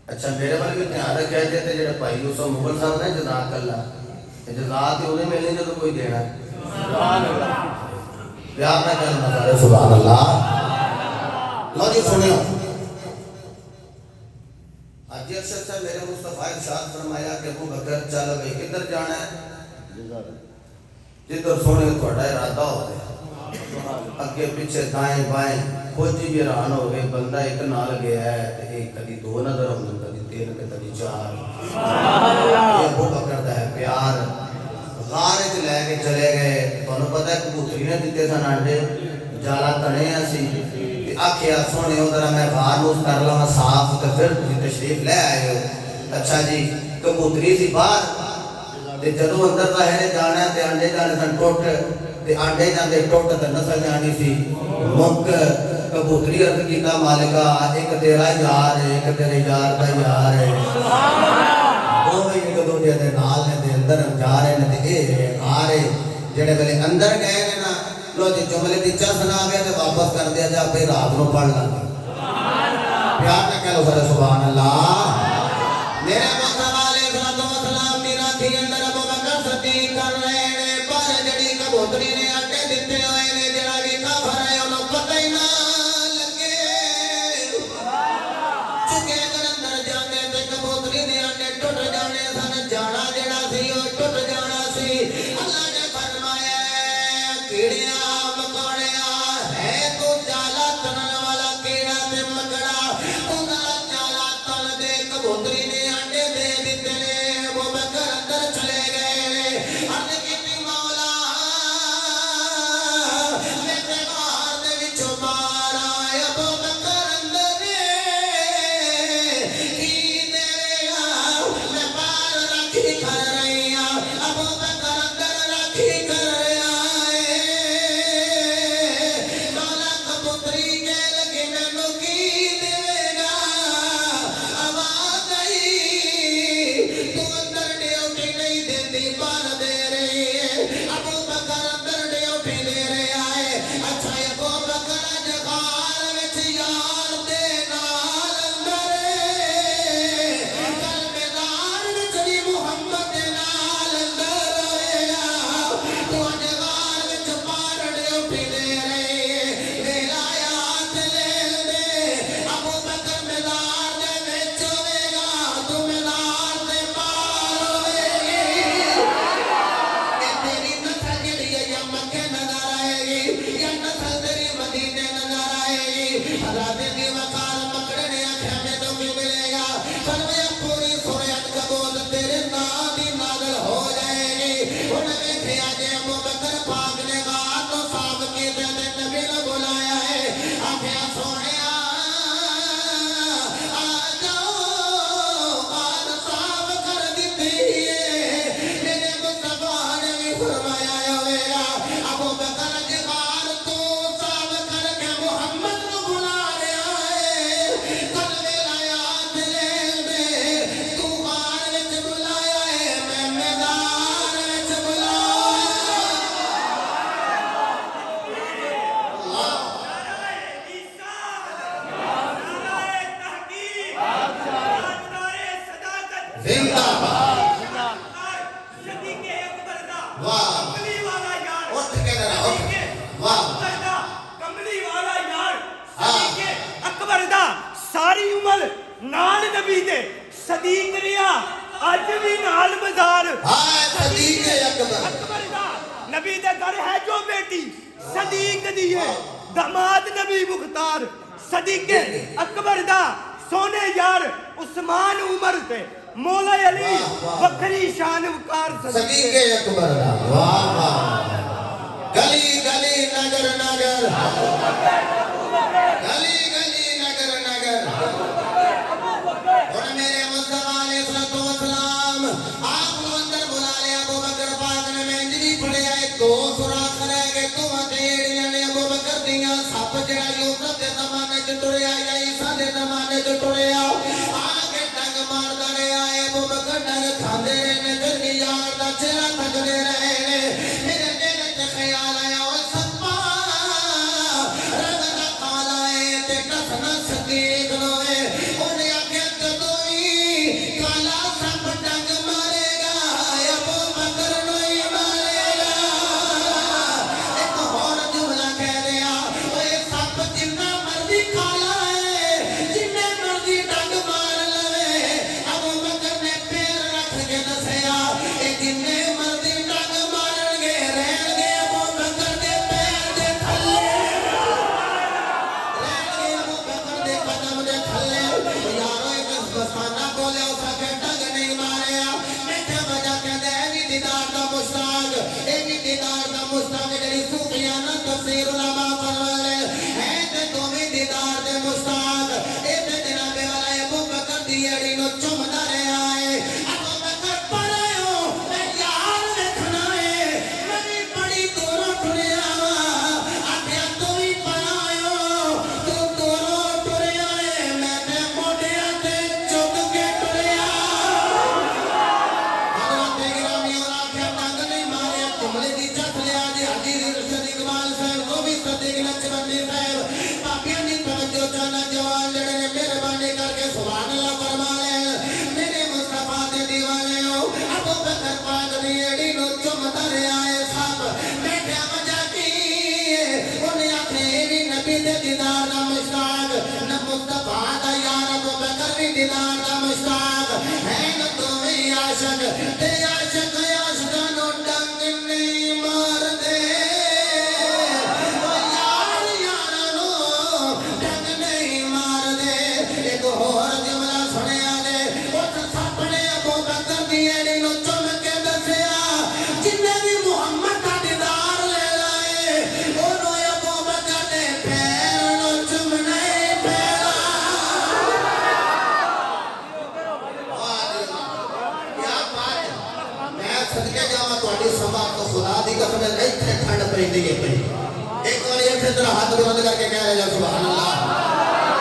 اچھا میرے والے بھی دھیان رکھا جاتے جڑے بھائی یوسف مغل صاحب نے جزاک اللہ جزاک ہی انہیں ملنی جب کوئی دینا پیار نہ کرنا سارے سبحان اللہ لو جی سنو حاجی ارشد صاحب میرے مصطفیٰ ارشاد فرمایا کہ ابو بکر چل بھائی کدھر جانا ہے جدھر سونے تھوڑا ارادہ ہو گیا اگے پیچھے دائیں بائیں کچھ بھی حیران ہو گئے بندہ ایک نال گیا ہے ایک کدی دو نظر ہوں کدی تین کدی چار یہ ابو بکر دا ہے پیار غار وچ لے کے چلے گئے تانوں پتہ ہے کبوتری نے دتے سن انڈے جالا تنے اسی آکھیا سونے ادھر میں غار نو کر لواں صاف تے پھر تشریف لے آئے ہو اچھا جی کبوتری سی باہر تے جدوں اندر باہر جانا تے انڈے جانے سن ٹوٹ تے انڈے جاندے ٹوٹ تے نسل جانی سی مک کبوتری عرض کیتا مالکا ایک تیرا یار ہے ایک تیرے یار دا یار ہے دو بھائی ایک دوجے دے نال نے دے اندر جا رہے نے تے اے آ رہے جڑے ویلے اندر گئے نے نا لو جی جملے دی چا سنا گیا تے واپس کر دیا جا پہ رات نو پڑھ لاں پیار نہ کہو سارے سبحان اللہ میرے مصطفیٰ علیہ السلام دی راتی اندر ابو بکر صدیق کر رہے نے پر جڑی کبوتری نے انڈے دتے ہوئے نے جڑا بھی کافر ہے انہوں پتہ ہی نہ لگے چکے اگر اندر جانے تے کبوتری نے انڈے ٹوٹ جانے سن جانا جڑا سی وہ ٹوٹ جانا سی اللہ نے فرمایا کیڑیاں مکوڑیاں ہے تو جالا تنن والا کیڑا تے مکڑا انہاں جالا تن دے کبوتری نے انڈے دے دتے نے ابو بکر اندر چلے گئے عرض کیتی مولا میرے باہر دے وچوں باہر آئے ابو بکر اندر کی دے میں باہر رکھی کر رہی ہاں ابو بکر اندر رکھی کر رہا ہے مولا کبوتری کے لگے مینوں کی دے گا آواز آئی تو اندر ڈیوٹی نہیں دیتی باہر دے رہی ہے ابو بکر اندر ڈیوٹی دے رہا ہے اچھا ابو بکر جگار وچ یار دے نال اندر کل میدان وچ بھی محمد دے نال اندر ہویا تو جگار وچ باہر ڈیوٹی دے رہی ہے میرا ہاتھ لے دے ابو بکر میدان دے وچ ہوے گا تو میدان دے باہر ہوے گی تیری نسل جڑی ہے یا مکے نظر آئے گی یا نسل تیری مدینے نظر آئے گی حضرت دی وقار پکڑے نے آخیا میں تو بھی ملے گا فرمایا پوری سورت کبوت تیرے نام دی نازل ہو جائے گی انہیں دیکھا جے ابو بکر پاک نے غار تو صاف کیتے تے نبی نے بلایا ہے آخیا سونیا آ جاؤ غار صاف کر دیتی ہے میرے مصطفیٰ نے بھی فرمایا ہوئے ابو بکر غار تو صاف کر کے محمد کو بلا رہا ہے کل میرا ہاتھ لے دے تو غار وچ بلایا ہے میں میدان وچ بلایا زندہ باد واہ اٹھ کے ذرا اٹھ واہ اکبر دا ساری عمر نال نبی دے صدیق ریا اج بھی نال بازار ہائے صدیق اکبر اکبر دا نبی دے گھر ہے جو بیٹی صدیق دی ہے داماد نبی مختار صدیق اکبر دا سونے یار عثمان عمر تے مولا علی بکری شان وقار صدیق اکبر واہ واہ گلی گلی نگر نگر گلی گلی نگر نگر اور میرے مصطفیٰ علیہ السلام آپ کو اندر بلا لیا ابو بکر پاک نے مہنجری پڑھیا ہے دو سوراخ رہ گئے تو جیڑیاں نے ابو بکر دیاں سپ جڑا یوسف دے زمانے چ ٹریا یا عیسیٰ دے زمانے چ ٹریا آ کے ڈنگ ماردا رہیا ہے ابو بکر ڈنگ کھاندے رہے نے پھر بھی یار دا چہرہ تکدے رہے نے میرے دل وچ خیال آیا او سپا رنگ دا کالا ہے تے نس نس صدیق نو ہے اونے آکھیا جدوں وی کثیر علماء فرمانے ہیں تے دوویں دیدار دے مشتاق اے تے جناب والا ابو بکر دی ایڑی نو چومدا رہیا ہے ابو بکر پڑھو اے یار ویکھنا ہے میں بڑی دوروں ٹریا آکھیا تو وی پڑھو تو دوروں ٹریا ہے میں تے موڈیاں تے چک کے ٹریا حضرت گرامی اور آکھیا ڈنگ نہیں ماریا کملے دی چٹ لیا جی حاجی رشید اقبال صاحب کو بھی صدیق نقشبندی صاحب پاپیاں دی توجہ چاہنا جوان جڑے نے مہربانی کر کے سبحان اللہ فرما لے میرے مصطفیٰ دے دیوانے ہو ابو بکر پاک دی ایڑی نو چومدا رہیا ہے صاحب بیٹھا وجہ کی انہیں آکھے اے بھی نبی دے دیدار دا مشتاق نہ مصطفیٰ دا یار ابو بکر بھی دیدار دا مشتاق ہے نہ دوویں عاشق تے عاشق عاشقانو ڈنگ نہیں مار دے او یار یارانو ڈنگ نہیں مار دے ایک ہور جملہ سنیا دے اس سپ نے ابو بکر دی ایڑی نو چوم کے دسیا جنہیں بھی محمد کا دیدار لے لائے انہوں ابو بکر دے پیر نو چومنا ہی پیڑا کیا بات ہے میں صدقے جاواں تہاڈی سماعت تو خدا دی قسم ہے ایتھے ٹھنڈ پیندی ہے پئی ایک بار ایتھے ذرا ہاتھ بلند کر کے کہہ رہے جا سبحان اللہ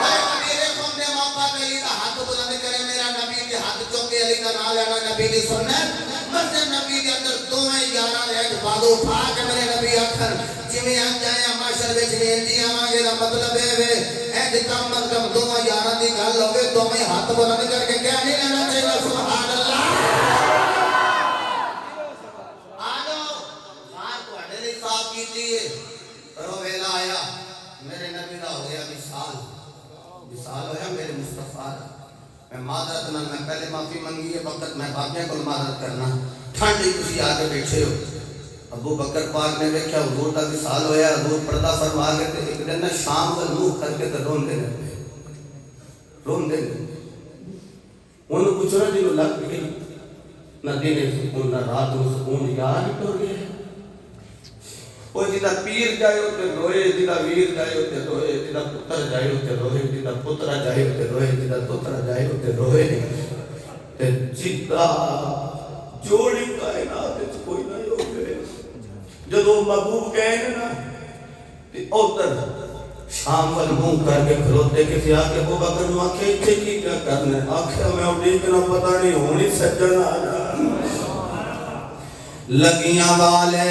اے امیر قوم دے موقع پہ علی دا ہاتھ بلند کرے میرا نبی دے ہاتھ چوم کے علی دا نام لینا نبی دی سنت مسجد نبی دے اندر دوویں یاراں دے ہاتھ بازو اٹھا کے میرے نبی آکھن جویں آ جائے معاشر وچ وینتی آواں دا مطلب اے وے اے کم از کم دوویں یاراں دی گل ہوے دوویں ہاتھ بلند کر کے کہہ نہیں لینا چاہیے سبحان اللہ صاف کیتی ہے کرو ویلا آیا میرے نبی دا ہو گیا وصال ہویا میرے مصطفیٰ دا میں معذرت نال میں پہلے معافی منگی ہے وقت میں باقیاں کو معذرت کرنا ٹھنڈ ہی تسی آگے بیٹھے ہو ابو بکر پاک نے دیکھا حضور دا وصال ہویا حضور پردہ فرما کے تے ایک دن شام کو منہ کر کے تے روندے انہوں کچھ نہ دنوں لگ گئی نہ دن سکون نہ رات نو سکون یار ہی ٹر گئے وہ جدا پیر جائے ہوتے روئے جدا ویر جائے ہوتے روئے جدا پتر جائے ہوتے روئے جدا پترہ جائے ہوتے روئے جدا پترہ جائے ہوتے روئے جدا جوڑی کائنات اس کوئی نہ ہو گئے جدو محبوب گئے نا اوتر شام وال منہ کر کے کھلوتے کسی آکے وہ بکر نو آکھے اتھے کی کیا کرنے آکھے میں اٹھی کہ نہ پتہ نہیں ہونی سجن آنا لگیاں والے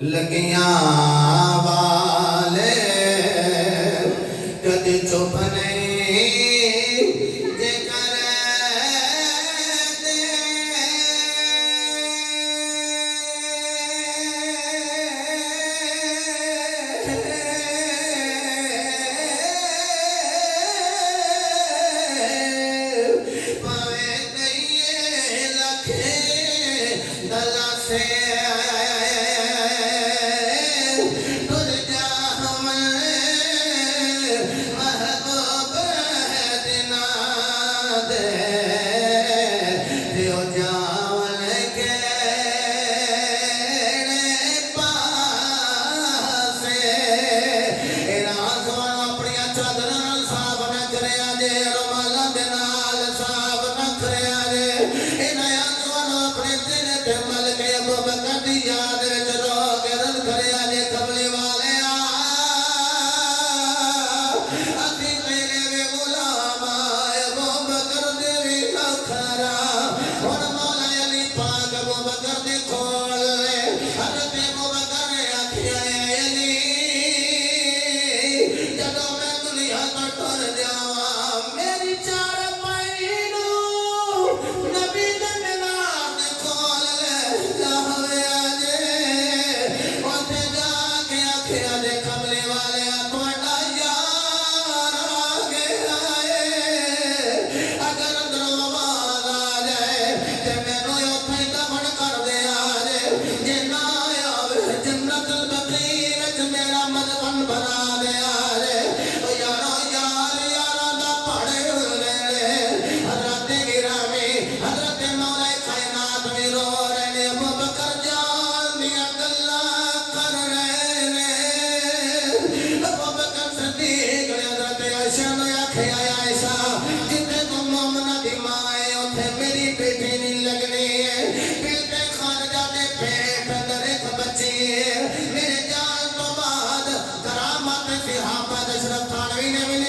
لگیاں والے کدی چپ نہیں جے کرے دے پاوے دئیے لکھے دلا سے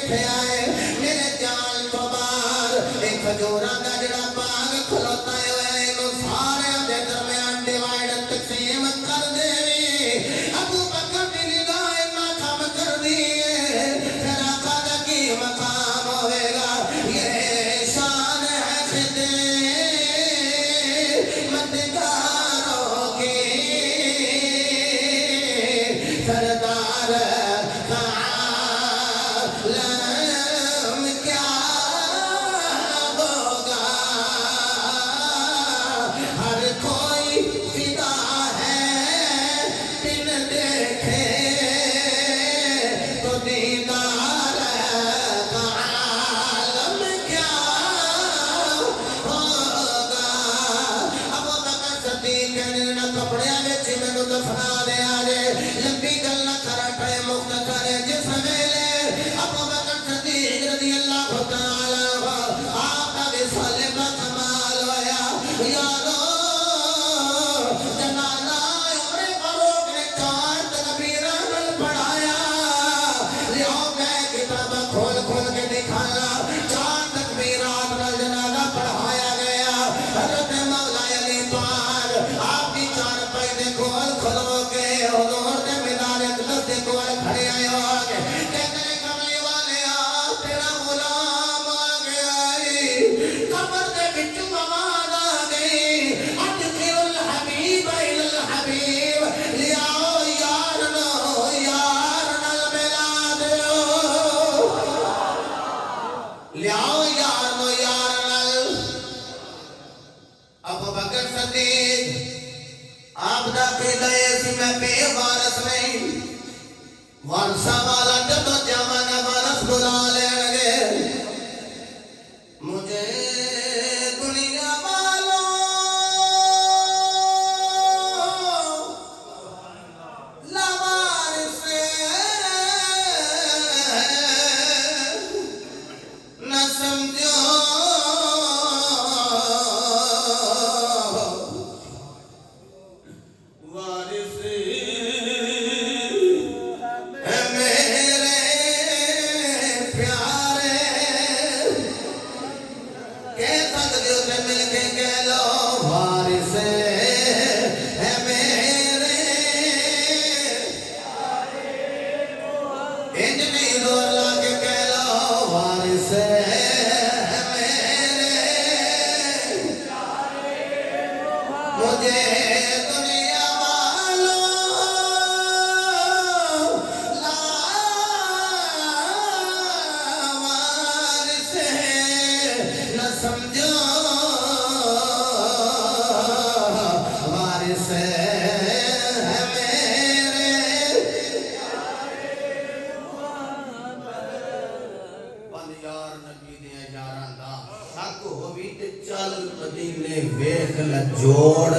ویکھیا ہے میرے جان تو بعد ایک کھجوراں دا جڑا باغ کھلوتا ہے اینو سارے دے درمیان ڈیوائڈ تقسیم کر دیوی ابو بکر دی نگاہ انہاں کم کر دی ہے پھر آقا دا کی مقام ہوئے گا یہ شان ہے خدمتگاروں کی سردار عالم کیا ہوگا ہر کوئی فدا ہے بن دیکھے تو دیدار عالم کیا ہوگا ابو بکر صدیق کہنے نہ کپڑیاں وچ مینوں دفنا دے آجے لمبی گل نہ کرا ٹائم مختصر ہے جس ویلے ابو بکر صدیق رضی اللہ تعالی عنہ آپ دا وصال با کمال ہویا یارو جنازہ عمر فاروق نے 4 تکبیراں نال پڑھایا لیاؤ میں کتاب کھول کھول کے دکھایا 4 تکبیرات نال جنازہ پڑھایا گیا حضرت مولا علی پاک آپ کی 4 پائی دے کول کھلو کے حضور دے میدان اقدس دے کول کھڑے آئے ہو آگے کہتے ہیں کملی والے تیرا غلام آگے آئی قبر دے بچو آواز آگئی ادخل الحبیب الى الحبیب لیاؤ یار نال ملا دیو لیاؤ یار نال ابو بکر صدیق آپ دا قیدہ ایسی میں بے وارث نہیں وارثہ والا جب جامانہ وارث بلا لینگے مجھے دنیا والوں لوارث نہ سمجھو وارث ہے میرے پیارے کہہ سکتے ہو تے مل کے کہہ لو وارث ہے میرے انج نہیں زور لا کے کہہ لو وارث ہے میرے مجھے دنیا والوں لاوارث ہے نہ سمجھو وارث ہے میرے بند یار نبی دے یاراں دا حق ہووی تے چل مدینے ویکھ لے جوڑ